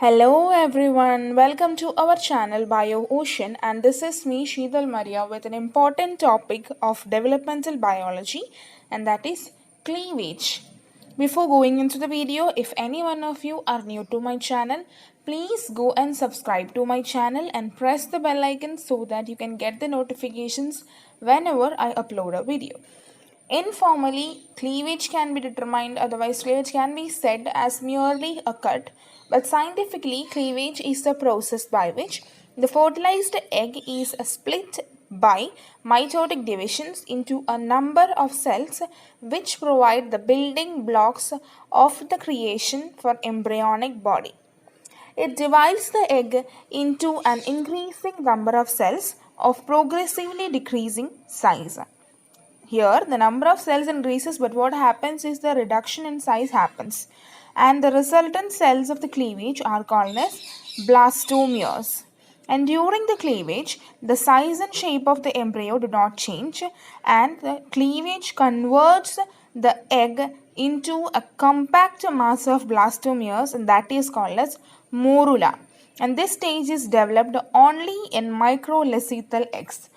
Hello everyone, welcome to our channel Bio Ocean, and this is me Sheetal Maria with an important topic of developmental biology, and that is cleavage. Before going into the video, if any one of you are new to my channel, please go and subscribe to my channel and press the bell icon so that you can get the notifications whenever I upload a video. Informally, cleavage can be determined, otherwise, cleavage can be said as merely a cut, but scientifically, cleavage is the process by which the fertilized egg is split by mitotic divisions into a number of cells which provide the building blocks of the creation for embryonic body. It divides the egg into an increasing number of cells of progressively decreasing size. Here, the number of cells increases, but what happens is the reduction in size happens, and the resultant cells of the cleavage are called as blastomeres. And during the cleavage, the size and shape of the embryo do not change, and the cleavage converts the egg into a compact mass of blastomeres, and that is called as morula. And this stage is developed only in microleucethyl eggs.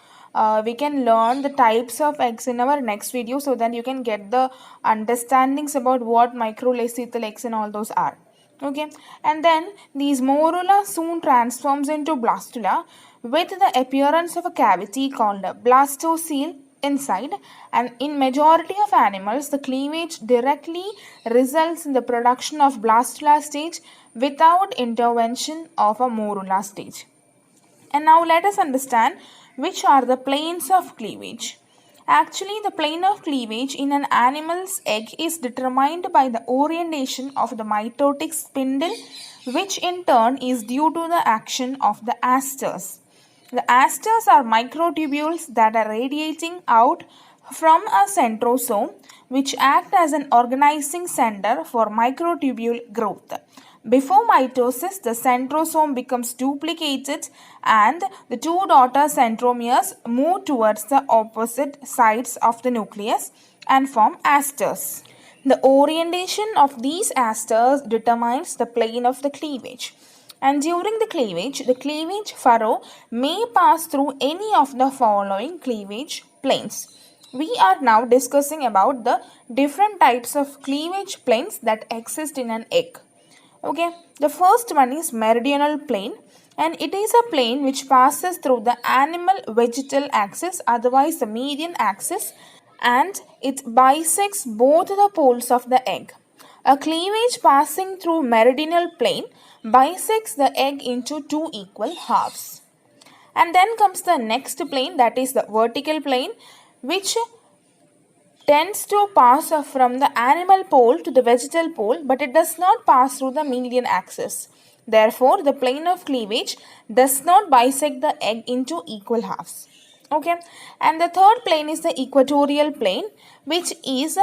We can learn the types of eggs in our next video so that you can get the understandings about what microleucethyl eggs and all those are. Okay, and then these morula soon transforms into blastula with the appearance of a cavity called a blastocele inside, and in majority of animals the cleavage directly results in the production of blastula stage without intervention of a morula stage. And now let us understand which are the planes of cleavage. Actually, the plane of cleavage in an animal's egg is determined by the orientation of the mitotic spindle, which in turn is due to the action of the asters. The asters are microtubules that are radiating out from a centrosome, which act as an organizing center for microtubule growth. Before mitosis, the centrosome becomes duplicated and the two daughter centromeres move towards the opposite sides of the nucleus and form asters. The orientation of these asters determines the plane of the cleavage. And during the cleavage furrow may pass through any of the following cleavage planes. We are now discussing about the different types of cleavage planes that exist in an egg. Okay, the first one is meridional plane, and it is a plane which passes through the animal vegetal axis, otherwise the median axis, and it bisects both the poles of the egg. A cleavage passing through meridional plane bisects the egg into two equal halves. And then comes the next plane, that is the vertical plane, which tends to pass from the animal pole to the vegetal pole, but it does not pass through the median axis. Therefore, the plane of cleavage does not bisect the egg into equal halves. Okay, and the third plane is the equatorial plane, which is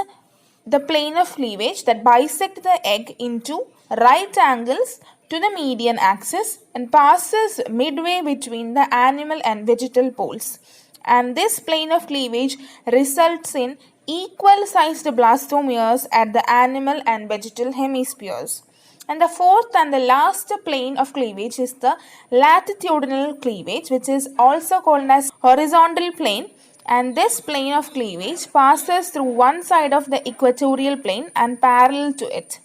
the plane of cleavage that bisects the egg into right angles to the median axis and passes midway between the animal and vegetal poles. And this plane of cleavage results in equal sized blastomeres at the animal and vegetal hemispheres. And the fourth and the last plane of cleavage is the latitudinal cleavage, which is also called as horizontal plane. And this plane of cleavage passes through one side of the equatorial plane and parallel to it.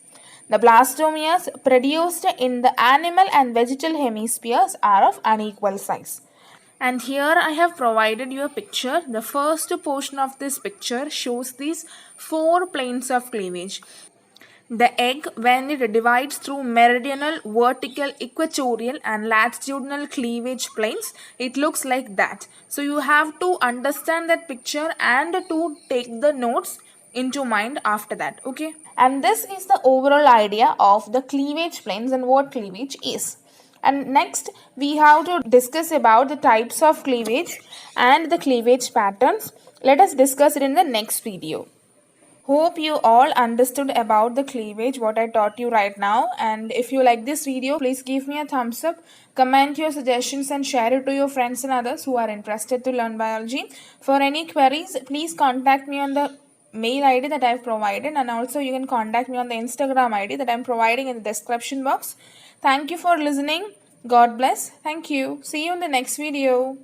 The blastomeres produced in the animal and vegetal hemispheres are of unequal size. And here I have provided you a picture. The first portion of this picture shows these four planes of cleavage. The egg, when it divides through meridional, vertical, equatorial and latitudinal cleavage planes, it looks like that. So you have to understand that picture and to take the notes into mind after that. Okay. And this is the overall idea of the cleavage planes and what cleavage is. And next we have to discuss about the types of cleavage and the cleavage patterns. Let us discuss it in the next video. Hope you all understood about the cleavage what I taught you right now, and if you like this video, please give me a thumbs up, comment your suggestions and share it to your friends and others who are interested to learn biology. For any queries, please contact me on the mail ID that I have provided, and also you can contact me on the Instagram ID that I am providing in the description box. Thank you for listening. God bless. Thank you. See you in the next video.